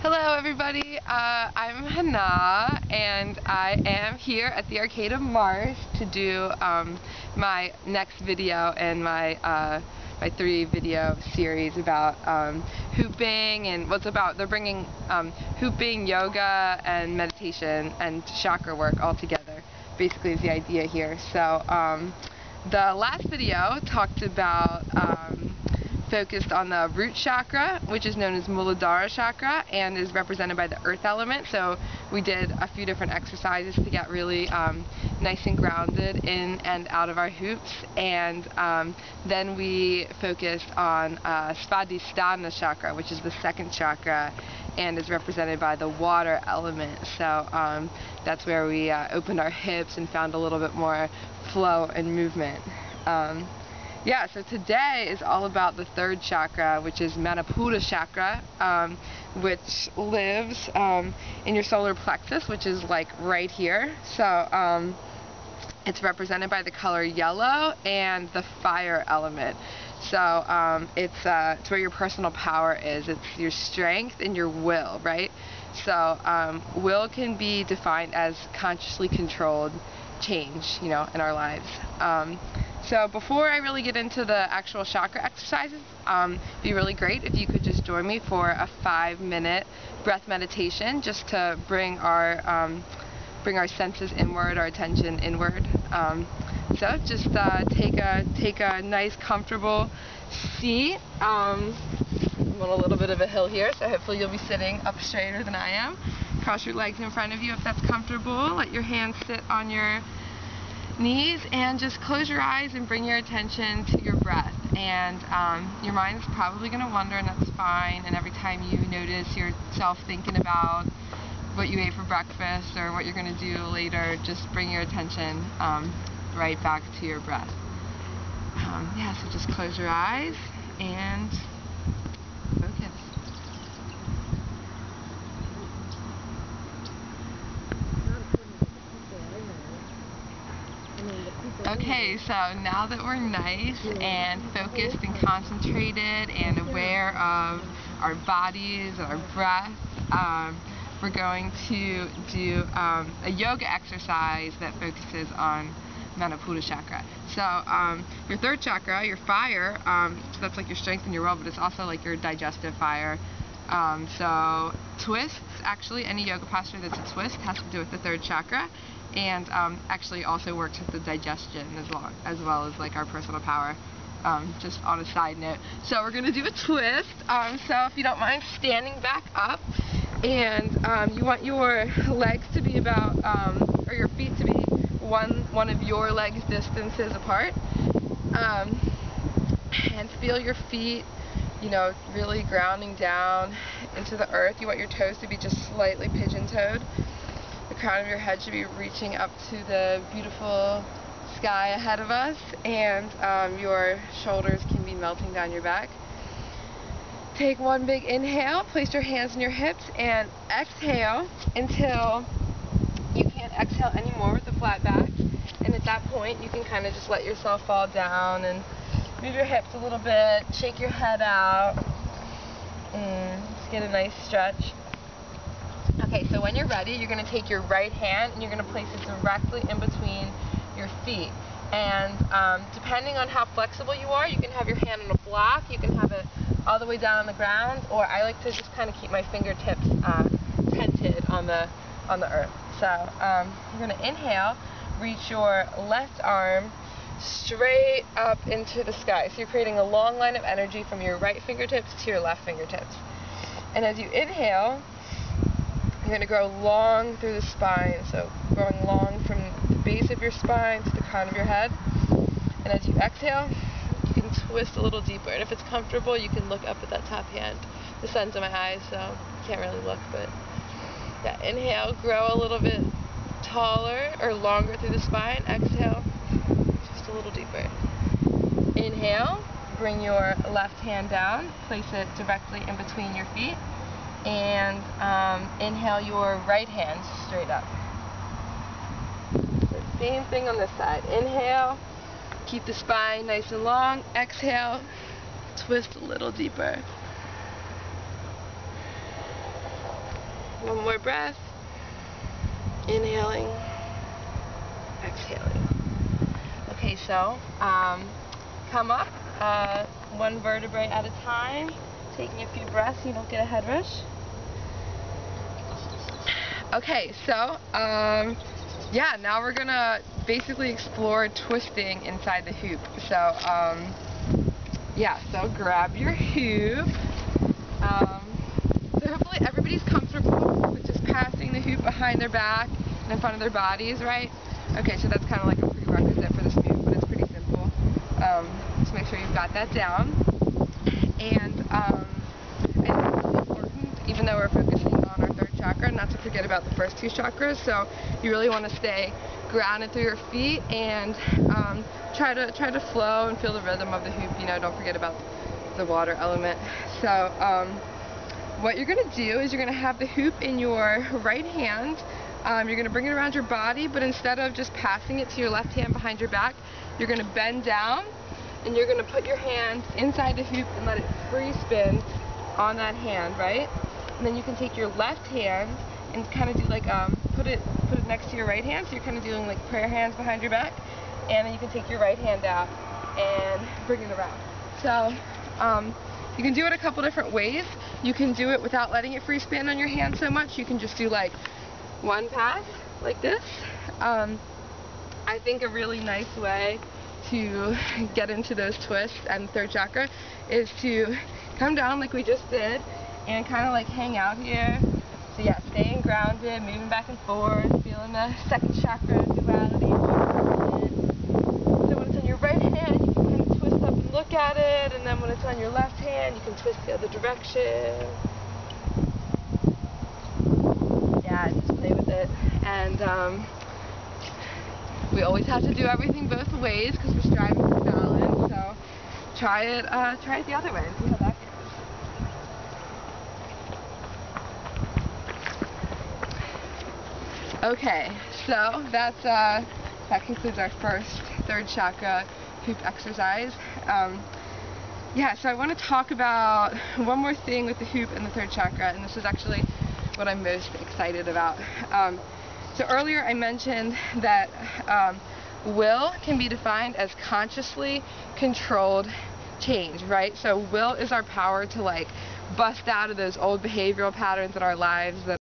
Hello everybody, I'm Hannah and I am here at the Arcade of Mars to do my next video in my 3-video series about hooping and what's about. They're bringing hooping, yoga, and meditation and chakra work all together, basically is the idea here. So the last video talked about focused on the root chakra, which is known as Muladhara chakra and is represented by the earth element. So we did a few different exercises to get really nice and grounded in and out of our hoops, and then we focused on Svadhisthana chakra, which is the second chakra and is represented by the water element. So that's where we opened our hips and found a little bit more flow and movement. Yeah, so today is all about the third chakra, which is Manipura chakra, which lives in your solar plexus, which is like right here. So it's represented by the color yellow and the fire element. So it's where your personal power is. It's your strength and your will, right? So will can be defined as consciously controlled change, in our lives. So before I really get into the actual chakra exercises, it'd be really great if you could just join me for a 5-minute breath meditation, just to bring our senses inward, our attention inward. So just take a nice, comfortable seat. I'm on a little bit of a hill here, so hopefully you'll be sitting up straighter than I am. Cross your legs in front of you if that's comfortable. Let your hands sit on your knees and just close your eyes and bring your attention to your breath. And your mind's probably going to wander, and that's fine. And every time you notice yourself thinking about what you ate for breakfast or what you're going to do later, just bring your attention right back to your breath. Yeah, so just close your eyes and focus. Okay, so now that we're nice and focused and concentrated and aware of our bodies, our breath, we're going to do a yoga exercise that focuses on Manipura chakra. So your third chakra, your fire, so that's like your strength and your will, but it's also like your digestive fire. So twists, actually any yoga posture that's a twist has to do with the third chakra, and actually also works with the digestion as well as like our personal power, just on a side note. So we're going to do a twist, so if you don't mind standing back up, and you want your legs to be about, or your feet to be one of your legs distances apart, and feel your feet really grounding down into the earth. You want your toes to be just slightly pigeon-toed. The crown of your head should be reaching up to the beautiful sky ahead of us, and your shoulders can be melting down your back. Take one big inhale, place your hands on your hips, and exhale until you can't exhale anymore with a flat back. And at that point, you can kind of just let yourself fall down and move your hips a little bit, shake your head out, and just get a nice stretch. Okay, so when you're ready, you're going to take your right hand and you're going to place it directly in between your feet. And depending on how flexible you are, you can have your hand on a block, you can have it all the way down on the ground, or I like to just kind of keep my fingertips tented on the earth. So you're going to inhale, reach your left arm straight up into the sky. So you're creating a long line of energy from your right fingertips to your left fingertips. And as you inhale, you're going to grow long through the spine, so growing long from the base of your spine to the crown of your head. And as you exhale, you can twist a little deeper. And if it's comfortable, you can look up at that top hand. The sun's in my eyes, so I can't really look, but yeah, inhale, grow a little bit taller or longer through the spine. Exhale, just a little deeper. Inhale, bring your left hand down, place it directly in between your feet, and inhale your right hand straight up. So same thing on this side. Inhale, keep the spine nice and long. Exhale, twist a little deeper. One more breath. Inhaling. Exhaling. Okay, so come up one vertebrae at a time, taking a few breaths so you don't get a head rush. Okay, so yeah, now we're gonna basically explore twisting inside the hoop. So yeah, so grab your hoop. So hopefully everybody's comfortable with just passing the hoop behind their back and in front of their bodies, right? Okay, so that's kind of like a prerequisite for this move, but it's pretty simple. Just make sure you've got that down. And I think it's really important, even though we're focusing on our third chakra, not to forget about the first two chakras. So you really want to stay grounded through your feet and try to flow and feel the rhythm of the hoop. You know, don't forget about the water element. So what you're going to do is you're going to have the hoop in your right hand. You're going to bring it around your body, but instead of just passing it to your left hand behind your back, you're going to bend down and you're going to put your hand inside the hoop and let it free spin on that hand, right? And then you can take your left hand and kind of do like put it next to your right hand, so you're kind of doing like prayer hands behind your back, and then you can take your right hand out and bring it around. So you can do it a couple different ways. You can do it without letting it free spin on your hand so much. You can just do like one pass like this. I think a really nice way to get into those twists and third chakra is to come down like we just did and kind of like hang out here. So yeah, staying grounded, moving back and forth, feeling the second chakra duality. So when it's on your right hand, you can kind of twist up and look at it, and then when it's on your left hand, you can twist the other direction. Yeah, just play with it. And we always have to do everything both ways because we're striving for balance. So try it the other way and see how that goes. Okay, so that concludes our first third chakra hoop exercise. Yeah, so I want to talk about one more thing with the hoop and the third chakra, and this is actually what I'm most excited about. So earlier I mentioned that will can be defined as consciously controlled change, right? So will is our power to like bust out of those old behavioral patterns in our lives that